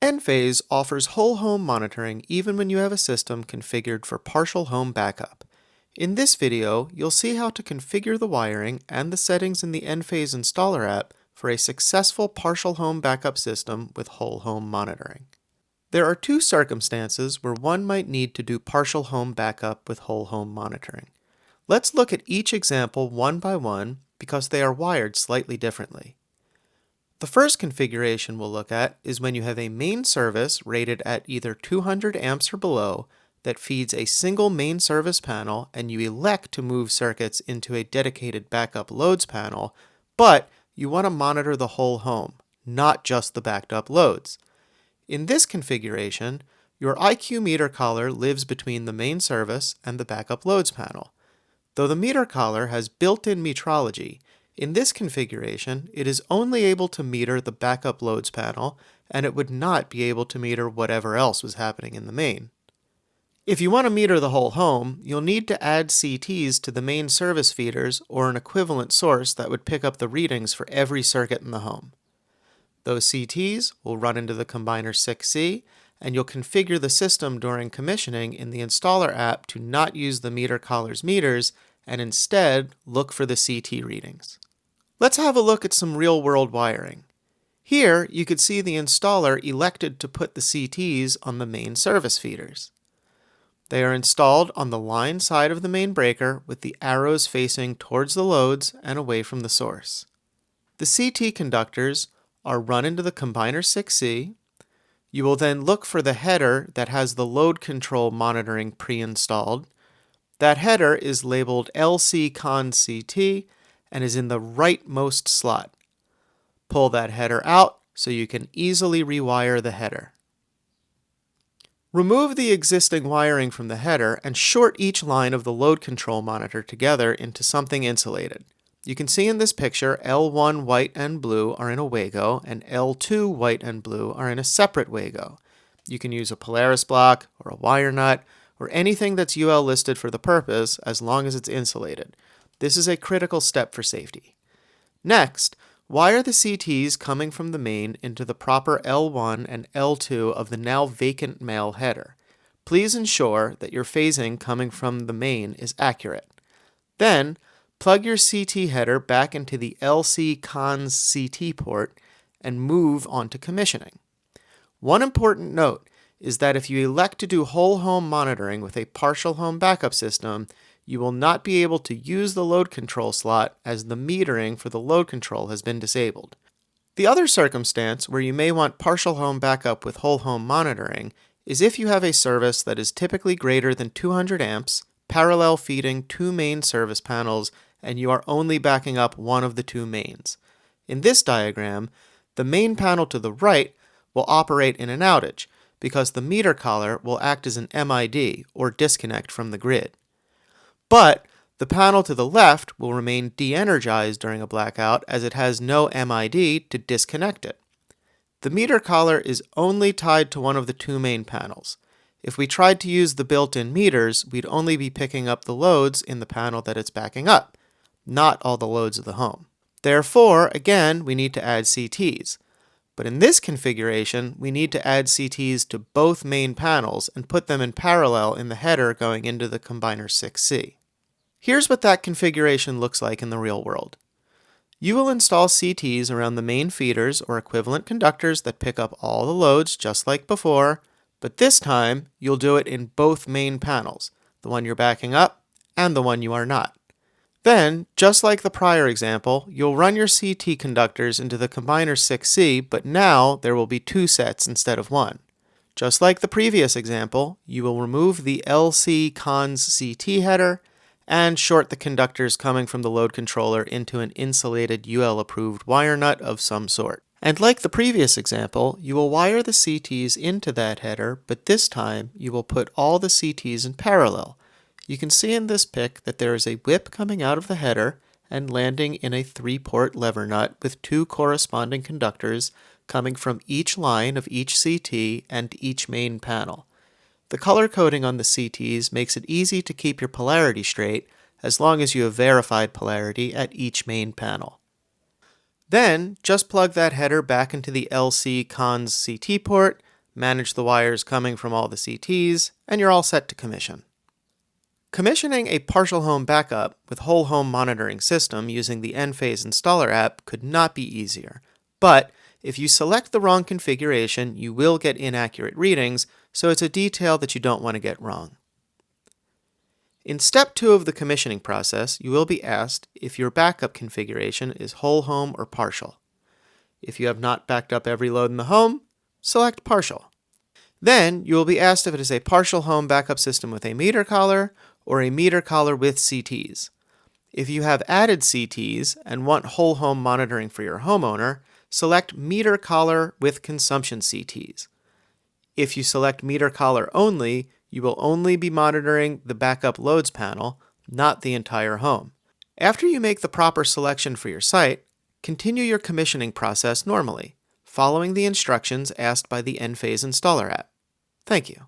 Enphase offers whole home monitoring even when you have a system configured for partial home backup. In this video, you'll see how to configure the wiring and the settings in the Enphase Installer App for a successful partial home backup system with whole home monitoring. There are two circumstances where one might need to do partial home backup with whole home monitoring. Let's look at each example one by one because they are wired slightly differently. The first configuration we'll look at is when you have a main service rated at either 200 amps or below that feeds a single main service panel and you elect to move circuits into a dedicated backup loads panel, but you want to monitor the whole home, not just the backed up loads. In this configuration, your IQ meter collar lives between the main service and the backup loads panel. Though the meter collar has built-in metrology, in this configuration, it is only able to meter the backup loads panel, and it would not be able to meter whatever else was happening in the main. If you want to meter the whole home, you'll need to add CTs to the main service feeders or an equivalent source that would pick up the readings for every circuit in the home. Those CTs will run into the Combiner 6C, and you'll configure the system during commissioning in the Installer app to not use the meter collar's meters and instead look for the CT readings. Let's have a look at some real-world wiring. Here, you could see the installer elected to put the CTs on the main service feeders. They are installed on the line side of the main breaker with the arrows facing towards the loads and away from the source. The CT conductors are run into the Combiner 6C. You will then look for the header that has the load control monitoring pre-installed. That header is labeled LC-CON-CT and is in the rightmost slot. Pull that header out so you can easily rewire the header. Remove the existing wiring from the header and short each line of the load control monitor together into something insulated. You can see in this picture L1 white and blue are in a Wago and L2 white and blue are in a separate Wago. You can use a Polaris block or a wire nut or anything that's UL listed for the purpose as long as it's insulated. This is a critical step for safety. Next, wire the CTs coming from the main into the proper L1 and L2 of the now vacant male header. Please ensure that your phasing coming from the main is accurate. Then, plug your CT header back into the LC-CONS CT port and move on to commissioning. One important note is that if you elect to do whole home monitoring with a partial home backup system, you will not be able to use the load control slot as the metering for the load control has been disabled. The other circumstance where you may want partial home backup with whole home monitoring is if you have a service that is typically greater than 200 amps, parallel feeding two main service panels, and you are only backing up one of the two mains. In this diagram, the main panel to the right will operate in an outage because the meter collar will act as an MID or disconnect from the grid. But the panel to the left will remain de-energized during a blackout as it has no MID to disconnect it. The meter collar is only tied to one of the two main panels. If we tried to use the built-in meters, we'd only be picking up the loads in the panel that it's backing up, not all the loads of the home. Therefore, again, we need to add CTs. But in this configuration, we need to add CTs to both main panels and put them in parallel in the header going into the Combiner 6C. Here's what that configuration looks like in the real world. You will install CTs around the main feeders or equivalent conductors that pick up all the loads just like before, but this time you'll do it in both main panels, the one you're backing up and the one you are not. Then, just like the prior example, you'll run your CT conductors into the Combiner 6C, but now there will be two sets instead of one. Just like the previous example, you will remove the LC-CONS CT header and short the conductors coming from the load controller into an insulated UL-approved wire nut of some sort. And like the previous example, you will wire the CTs into that header, but this time you will put all the CTs in parallel. You can see in this pic that there is a whip coming out of the header and landing in a 3-port lever nut with two corresponding conductors coming from each line of each CT and each main panel. The color coding on the CTs makes it easy to keep your polarity straight as long as you have verified polarity at each main panel. Then, just plug that header back into the LC-CONS CT port, manage the wires coming from all the CTs, and you're all set to commission. Commissioning a partial home backup with whole home monitoring system using the Enphase Installer app could not be easier. But if you select the wrong configuration, you will get inaccurate readings, so it's a detail that you don't want to get wrong. In step 2 of the commissioning process, you will be asked if your backup configuration is whole home or partial. If you have not backed up every load in the home, select partial. Then you will be asked if it is a partial home backup system with a meter collar or a meter collar with CTs. If you have added CTs and want whole home monitoring for your homeowner, select meter collar with consumption CTs. If you select meter collar only, you will only be monitoring the backup loads panel, not the entire home. After you make the proper selection for your site, continue your commissioning process normally, following the instructions asked by the Enphase Installer app. Thank you.